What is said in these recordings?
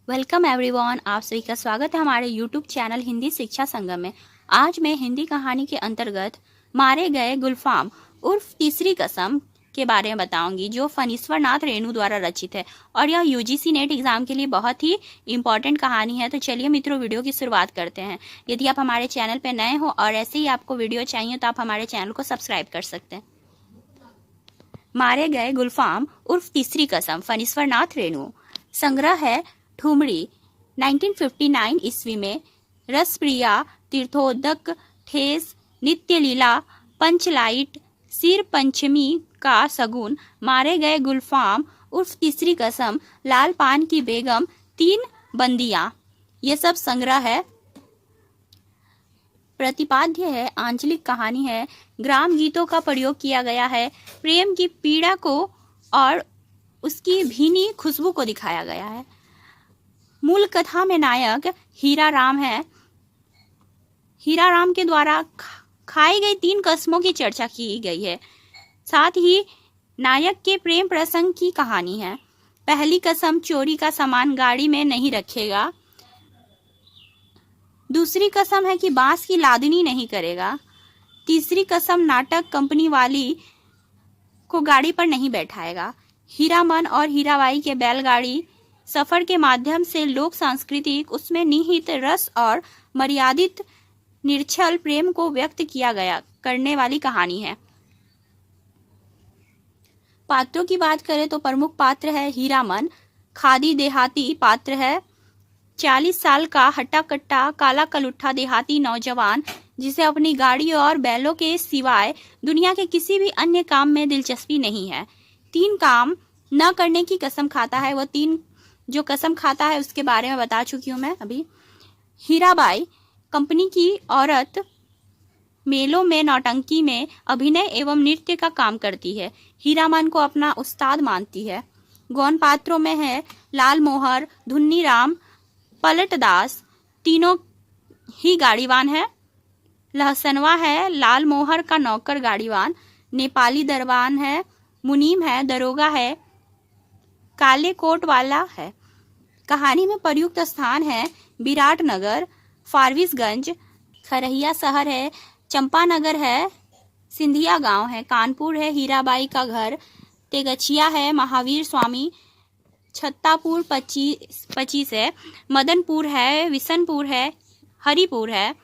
Welcome everyone. आप सभी का स्वागत है हमारे यूट्यूब चैनल हिंदी शिक्षा संगम में। आज मैं हिंदी कहानी के अंतर्गत मारे गए गुलफाम उर्फ तीसरी कसम के बारे में बताऊंगी, जो फणीश्वर नाथ रेणु द्वारा रचित है और यह यूजीसी नेट एग्जाम के लिए बहुत ही इम्पोर्टेंट कहानी है। तो चलिए मित्रों, वीडियो की शुरुआत करते हैं। यदि आप हमारे चैनल पर नए हो और ऐसे ही आपको वीडियो चाहिए तो आप हमारे चैनल को सब्सक्राइब कर सकते हैं। मारे गए गुलफाम उर्फ तीसरी कसम, फणीश्वर नाथ रेणु। संग्रह है ठुमरी। 1959 ईस्वी में रसप्रिया, तीर्थोदक, ठेस, नित्य लीला, पंचलाइट, सिर पंचमी का सगुन, मारे गए गुलफाम उर्फ तीसरी कसम, लाल पान की बेगम, तीन बंदियां, ये सब संग्रह है। प्रतिपाद्य है, आंचलिक कहानी है, ग्राम गीतों का प्रयोग किया गया है, प्रेम की पीड़ा को और उसकी भीनी खुशबू को दिखाया गया है। मूल कथा में नायक हीरा राम है। हीरा राम के द्वारा खाई गई 3 कस्मों की चर्चा की गई है। साथ ही नायक के प्रेम प्रसंग की कहानी है। पहली कसम, चोरी का सामान गाड़ी में नहीं रखेगा। दूसरी कसम है कि बांस की लादनी नहीं करेगा। तीसरी कसम, नाटक कंपनी वाली को गाड़ी पर नहीं बैठाएगा। हीरामन और हीराबाई के बैलगाड़ी सफर के माध्यम से लोक सांस्कृतिक, उसमें निहित रस और मर्यादित निश्चल प्रेम को व्यक्त किया गया करने वाली कहानी है। पात्रों की बात करें तो प्रमुख पात्र है हीरामन, खादी देहाती पात्र है। 40 साल का हट्टा कट्टा काला कलुट्ठा देहाती नौजवान, जिसे अपनी गाड़ी और बैलों के सिवाय दुनिया के किसी भी अन्य काम में दिलचस्पी नहीं है। 3 काम न करने की कसम खाता है। वह 3 जो कसम खाता है उसके बारे में बता चुकी हूँ मैं अभी। हीराबाई कंपनी की औरत, मेलों में नौटंकी में अभिनय एवं नृत्य का काम करती है। हीरामन को अपना उस्ताद मानती है। गौण पात्रों में है लाल मोहर, धुन्नी राम, पलटदास, तीनों ही गाड़ीवान है। लहसनवा है लाल मोहर का नौकर गाड़ीवान, नेपाली दरबान है, मुनीम है, दरोगा है, काले कोट वाला है। कहानी में प्रयुक्त स्थान है विराटनगर, फारबिसगंज, खरहिया शहर है, चंपानगर है, सिंधिया गांव है, कानपुर है हीराबाई का घर, तेगछिया है महावीर स्वामी, छत्तापुर 25 है, मदनपुर है, विशनपुर है, हरिपुर है,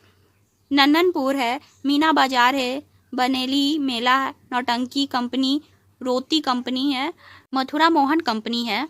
नन्ननपुर है, मीना बाजार है, बनेली मेला है, नौटंकी कंपनी, रोती कंपनी है, मथुरा मोहन कंपनी है।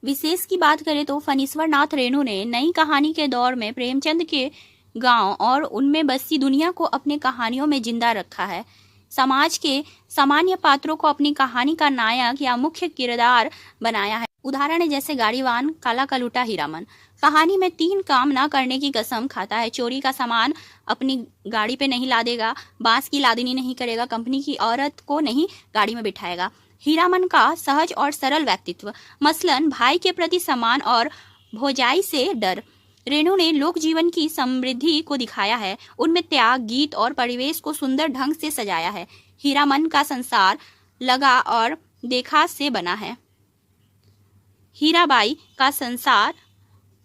विशेष की बात करें तो फणीश्वर नाथ रेणु ने नई कहानी के दौर में प्रेमचंद के गांव और उनमें बसी दुनिया को अपने कहानियों में जिंदा रखा है। समाज के सामान्य पात्रों को अपनी कहानी का नायक या मुख्य किरदार बनाया है। उदाहरण है जैसे गाड़ीवान, काला कलूटा, हीरामन। कहानी में 3 काम ना करने की कसम खाता है। चोरी का सामान अपनी गाड़ी पे नहीं लादेगा, बांस की लादनी नहीं करेगा, कंपनी की औरत को नहीं गाड़ी में बिठाएगा। हीरामन का सहज और सरल व्यक्तित्व, मसलन भाई के प्रति सम्मान और भौजाई से डर। रेणु ने लोक जीवन की समृद्धि को दिखाया है। उनमें त्याग, गीत और परिवेश को सुंदर ढंग से सजाया है। हीरामन का संसार लगा और देखा से बना है। हीराबाई का संसार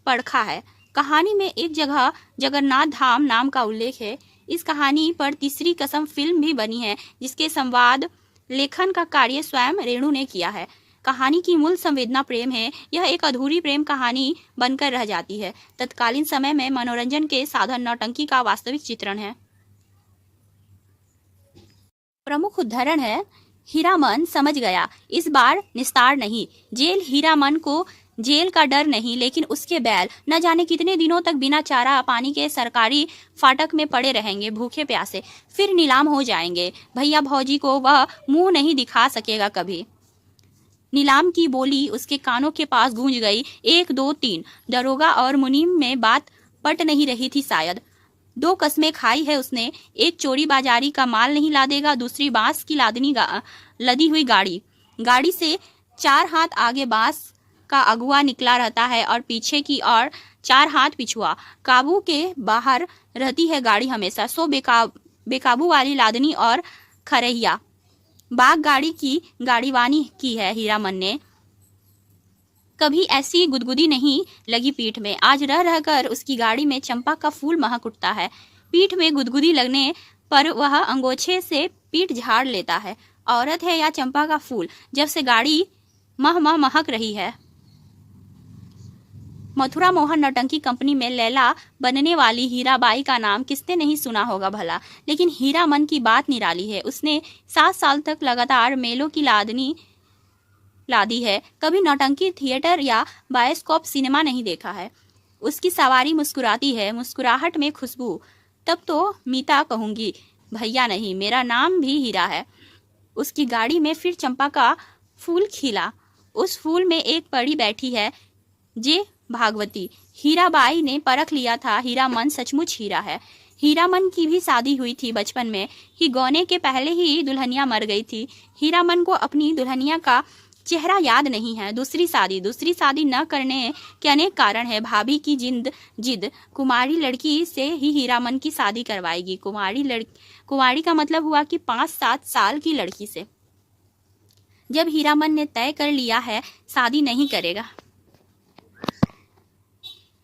पड़खा है। कहानी में एक जगह जगन्नाथ धाम नाम का उल्लेख है। इस कहानी पर तीसरी कसम फिल्म भी बनी है, जिसके संवाद लेखन का कार्य स्वयं रेणु ने किया है। कहानी की मूल संवेदना प्रेम है। यह एक अधूरी प्रेम कहानी बनकर रह जाती है। तत्कालीन समय में मनोरंजन के साधन नौटंकी का वास्तविक चित्रण है। प्रमुख उदाहरण है हीरामन समझ गया, इस बार निस्तार नहीं। जेल, हीरामन को जेल का डर नहीं, लेकिन उसके बैल न जाने कितने दिनों तक बिना चारा पानी के सरकारी फाटक में पड़े रहेंगे, भूखे प्यासे, फिर नीलाम हो जाएंगे। भैया भौजी को वह मुंह नहीं दिखा सकेगा कभी। नीलाम की बोली उसके कानों के पास गूंज गई। 1 2 3। दरोगा और मुनीम में बात पट नहीं रही थी शायद। 2 कस्में खाई है उसने। एक, चोरी बाजारी का माल नहीं लादेगा। दूसरी, बांस की लादनी लदी हुई गाड़ी से 4 हाथ आगे बांस का अगुआ निकला रहता है और पीछे की ओर 4 हाथ पिछुआ। काबू के बाहर रहती है गाड़ी हमेशा। सो बेकाबू वाली लादनी और खरहिया। बाग गाड़ी की गाड़ीवानी की है हीरामन ने। कभी ऐसी गुदगुदी नहीं लगी पीठ में। आज रह रहकर उसकी गाड़ी में चंपा का फूल महक उठता है। पीठ में गुदगुदी लगने पर वह अंगोछे से पीठ झाड़ लेता है। औरत है या चंपा का फूल, जब से गाड़ी मह मह महक रही है। मथुरा मोहन नौटंकी कंपनी में लैला बनने वाली हीराबाई का नाम किसने नहीं सुना होगा भला। लेकिन हीरामन की बात निराली है। उसने 7 साल तक लगातार मेलों की लादी है। कभी नौटंकी थिएटर या बायोस्कोप सिनेमा नहीं देखा है। उसकी सवारी मुस्कुराती है, मुस्कुराहट में खुशबू। तब तो मीता कहूंगी, भैया नहीं, मेरा नाम भी हीरा है। उसकी गाड़ी में फिर चंपा का फूल खिला। उस फूल में एक परी बैठी है, जे भागवती। हीराबाई ने परख लिया था, हीरामन सचमुच हीरा है। हीरामन की भी शादी हुई थी बचपन में ही। गौने के पहले ही दुल्हनिया मर गई थी। हीरामन को अपनी दुल्हनिया का चेहरा याद नहीं है। दूसरी शादी न करने के अनेक कारण है। भाभी की जिद कुमारी लड़की से ही हीरामन की शादी करवाएगी। कुमारी का मतलब हुआ कि 5-7 साल की लड़की से। जब हीरामन ने तय कर लिया है शादी नहीं करेगा।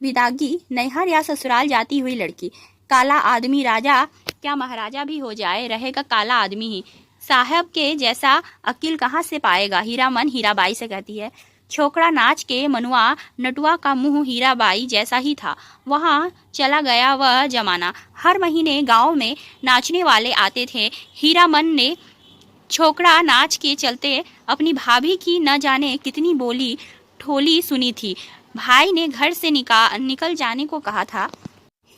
विदागी नैहर या ससुराल जाती हुई लड़की। काला आदमी राजा क्या महाराजा भी हो जाए, रहेगा काला आदमी ही। साहब के जैसा अकील कहाँ से पाएगा, हीरामन हीराबाई से कहती है। छोकरा नाच के मनुआ नटुआ का मुंह हीराबाई जैसा ही था। वहाँ चला गया वह जमाना। हर महीने गांव में नाचने वाले आते थे। हीरामन ने छोकरा नाच के चलते अपनी भाभी की न जाने कितनी बोली ठोली सुनी थी। भाई ने घर से निकल जाने को कहा था।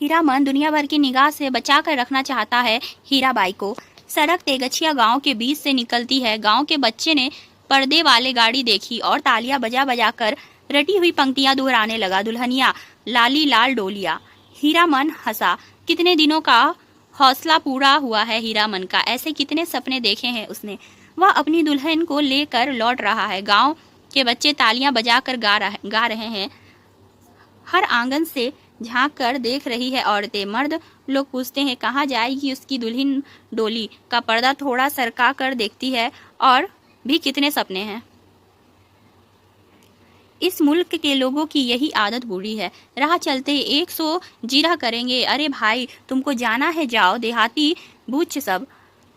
हीरामन दुनिया भर की निगाह से बचा कर रखना चाहता है हीराबाई को। सड़क तेगछिया गांव के बीच से निकलती है। गांव के बच्चे ने पर्दे वाले गाड़ी देखी और तालियां बजा बजा कर रटी हुई पंक्तियां दोहराने लगा। दुल्हनिया लाली लाल डोलिया। हीरामन हंसा। कितने दिनों का हौसला पूरा हुआ है हीरामन का। ऐसे कितने सपने देखे हैं उसने। वह अपनी दुल्हन को लेकर लौट रहा है। गांव के बच्चे तालियां बजाकर गा रहे हैं। हर आंगन से झांक कर देख रही है औरतें। मर्द लोग पूछते हैं कहाँ जाएगी उसकी दुल्हन। डोली का पर्दा थोड़ा सरका कर देखती है। और भी कितने सपने हैं। इस मुल्क के लोगों की यही आदत बुरी है। राह चलते 100 जिरह करेंगे, अरे भाई तुमको जाना है जाओ। देहाती बूझ सब।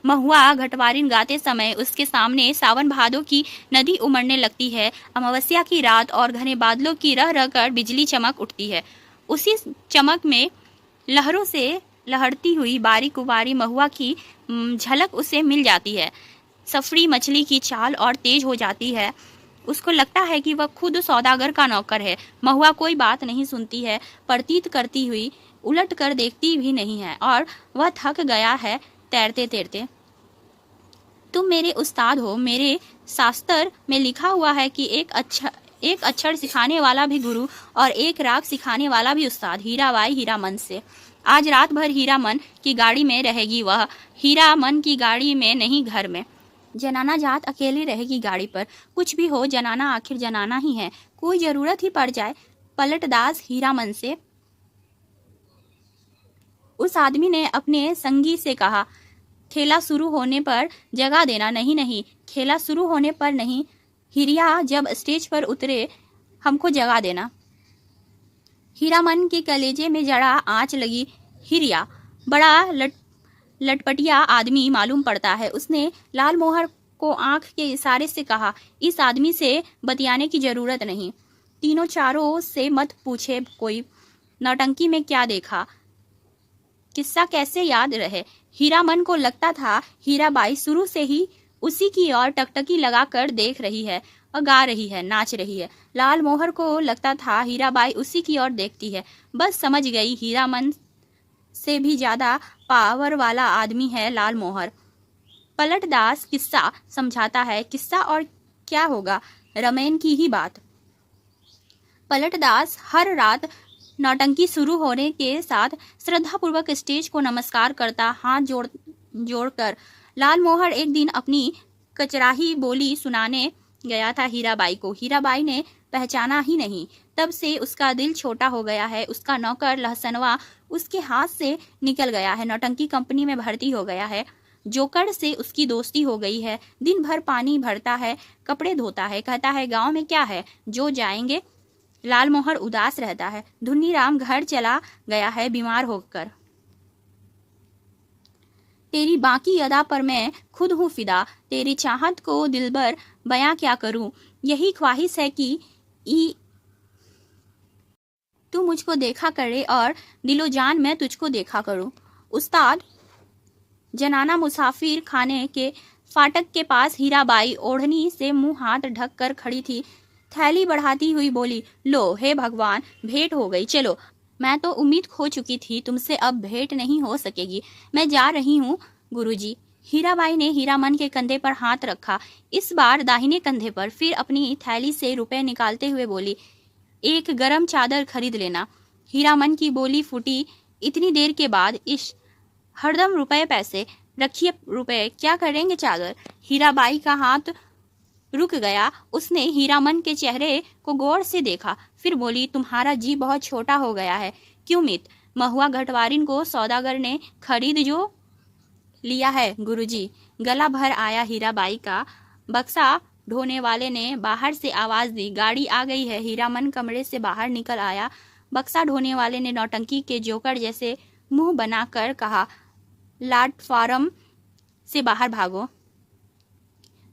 महुआ घटवारिन गाते समय उसके सामने सावन भादों की नदी उमड़ने लगती है। अमावस्या की रात और घने बादलों की रह रह कर बिजली चमक उठती है। उसी चमक में लहरों से लहरती हुई बारी कुबारी महुआ की झलक उसे मिल जाती है। सफरी मछली की चाल और तेज हो जाती है। उसको लगता है कि वह खुद सौदागर का नौकर है। महुआ कोई बात नहीं सुनती है, प्रतीत करती हुई उलट कर देखती भी नहीं है और वह थक गया है तैरते तैरते। तुम मेरे उस्ताद हो। मेरे शास्त्र में लिखा हुआ है कि एक अक्षर सिखाने वाला भी गुरु और एक राग सिखाने वाला भी उस्ताद। हीराबाई हीरामन से आज रात भर हीरामन की गाड़ी में रहेगी। वह हीरामन की गाड़ी में नहीं, घर में। जनाना जात अकेली रहेगी गाड़ी पर। कुछ भी हो, जनाना आखिर जनाना ही है। कोई जरूरत ही पड़ जाए। पलटदास हीरामन से। उस आदमी ने अपने संगी से कहा, खेला शुरू होने पर जगा देना। नहीं, खेला शुरू होने पर नहीं, हिरिया जब स्टेज पर उतरे हमको जगा देना। हीरामन के कलेजे में जड़ा आंच लगी। हिरिया बड़ा लटपटिया आदमी मालूम पड़ता है। उसने लालमोहर को आंख के इशारे से कहा, इस आदमी से बतियाने की जरूरत नहीं। तीनों चारों से मत पूछे कोई। नौटंकी में क्या देखा, किस्सा कैसे याद रहे। हीरामन को लगता था हीराबाई शुरू से ही उसी की ओर टकटकी लगाकर देख रही है और गा रही है, नाच रही है। लालमोहर को लगता था हीराबाई उसी की ओर देखती है। बस समझ गई, हीरामन से भी ज्यादा पावर वाला आदमी है लालमोहर। पलटदास किस्सा समझाता है। किस्सा और क्या होगा, रमेन की ही बात। पलटदास हर रात नौटंकी शुरू होने के साथ श्रद्धापूर्वक स्टेज को नमस्कार करता, हाथ जोड़कर। लालमोहर एक दिन अपनी कचराही बोली सुनाने गया था हीराबाई को। हीराबाई ने पहचाना ही नहीं। तब से उसका दिल छोटा हो गया है। उसका नौकर लहसनवा उसके हाथ से निकल गया है। नौटंकी कंपनी में भर्ती हो गया है। जोकर से उसकी दोस्ती हो गई है। दिन भर पानी भरता है, कपड़े धोता है, कहता है गांव में क्या है जो जाएंगे। लालमोहन उदास रहता है। धुन्नीराम घर चला गया है बीमार होकर। तेरी बाकी अदा पर मैं खुद हूँ फिदा, तेरी चाहत को दिलबर बयां क्या करूं। यही ख्वाहिश है कि तू मुझको देखा करे और दिलो जान मैं तुझको देखा करूं। उस्ताद जनाना मुसाफिर खाने के फाटक के पास हीराबाई ओढ़नी से मुंह हाथ ढक कर खड़ी थी। थैली बढ़ाती हुई बोली, लो हे भगवान, भेंट हो गई। चलो, मैं तो उम्मीद खो चुकी थी, तुमसे अब भेंट नहीं हो सकेगी। मैं जा रही हूँ गुरुजी। हीराबाई ने हीरामन के कंधे पर हाथ रखा, इस बार दाहिने कंधे पर। फिर अपनी थैली से रुपए निकालते हुए बोली, एक गरम चादर खरीद लेना। हीरामन की बोली फूटी इतनी देर के बाद। इश, हरदम रुपए पैसे रखिए, रुपए क्या करेंगे चादर। हीराबाई का हाथ रुक गया। उसने हीरामन के चेहरे को गौर से देखा, फिर बोली, तुम्हारा जी बहुत छोटा हो गया है। क्यों मित? महुआ घटवारिन को सौदागर ने खरीद जो लिया है गुरुजी। गला भर आया हीराबाई का। बक्सा ढोने वाले ने बाहर से आवाज दी, गाड़ी आ गई है। हीरामन कमरे से बाहर निकल आया। बक्सा ढोने वाले ने नौटंकी के जोकर जैसे मुंह बनाकर कहा, प्लेटफार्म से बाहर भागो,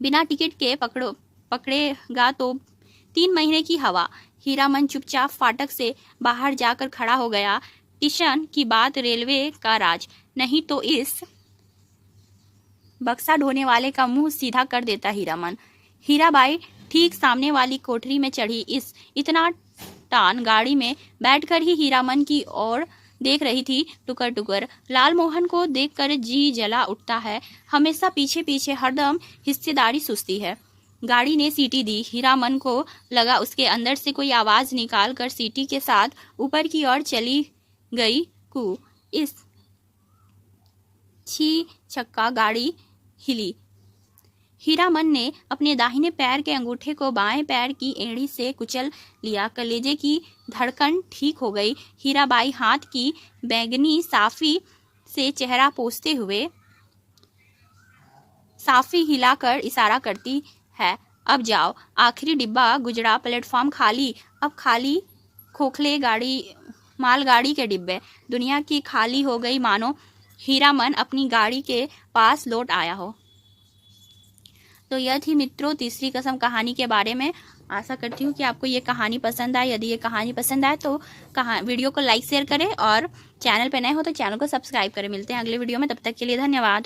बिना टिकट के पकड़ेगा तो 3 महीने की हवा। हीरामन चुपचाप फाटक से बाहर जाकर खड़ा हो गया। स्टेशन की बात रेलवे का राज, नहीं तो इस बक्सा ढोने वाले का मुंह सीधा कर देता हीरामन। हीराबाई ठीक सामने वाली कोठरी में चढ़ी। इतना टान गाड़ी में बैठकर ही हीरामन की ओर देख रही थी, टुकर टुकर। लालमोहन को देखकर जी जला उठता है। हमेशा पीछे पीछे, हरदम हिस्सेदारी सुस्ती है। गाड़ी ने सीटी दी। हीरामन को लगा उसके अंदर से कोई आवाज निकाल कर सीटी के साथ ऊपर की ओर चली गई। कू, इस छी छक्का गाड़ी हिली। हीरामन ने अपने दाहिने पैर के अंगूठे को बाएं पैर की एड़ी से कुचल लिया। कलेजे की धड़कन ठीक हो गई। हीराबाई हाथ की बैंगनी साफी से चेहरा पोंछते हुए साफी हिलाकर इशारा करती है, अब जाओ। आखिरी डिब्बा गुजरा, प्लेटफॉर्म खाली। अब खाली खोखले मालगाड़ी के डिब्बे। दुनिया की खाली हो गई, मानो हीरामन अपनी गाड़ी के पास लौट आया हो। तो यह थी मित्रों तीसरी कसम कहानी के बारे में। आशा करती हूँ कि आपको ये कहानी पसंद आए। यदि ये कहानी पसंद आए तो वीडियो को लाइक शेयर करें और चैनल पे नए हो तो चैनल को सब्सक्राइब करें। मिलते हैं अगले वीडियो में, तब तक के लिए धन्यवाद।